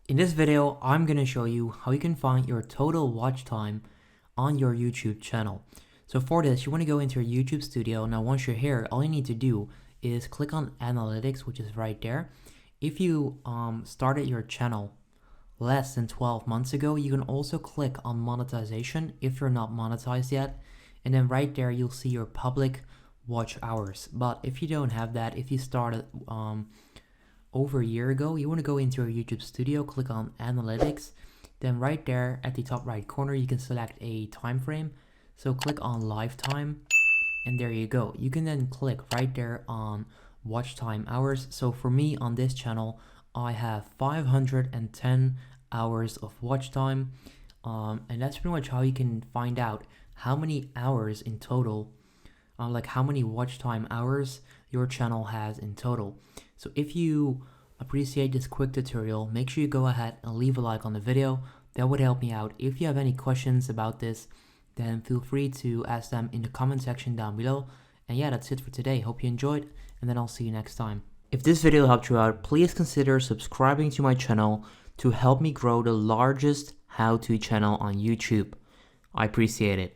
In this video, I'm going to show you how you can find your total watch time on your YouTube channel. So for this, you want to go into your YouTube studio. Now, once you're here, all you need to do is click on analytics, which is right there. If you started your channel less than 12 months ago, you can also click on monetization if you're not monetized yet. And then right there, you'll see your public watch hours. But if you don't have that, if you started over a year ago, you want to go into your YouTube studio, click on analytics, then right there at the top right corner you can select a time frame. So click on lifetime, and there you go. You can then click right there on watch time hours. So for me on this channel, I have 510 hours of watch time, and that's pretty much how you can find out how many hours in total, like how many watch time hours your channel has in total. So if you appreciate this quick tutorial, make sure you go ahead and leave a like on the video. That would help me out. If you have any questions about this, then feel free to ask them in the comment section down below. And yeah, that's it for today. Hope you enjoyed, and then I'll see you next time. If this video helped you out, please consider subscribing to my channel to help me grow the largest how-to channel on YouTube. I appreciate it.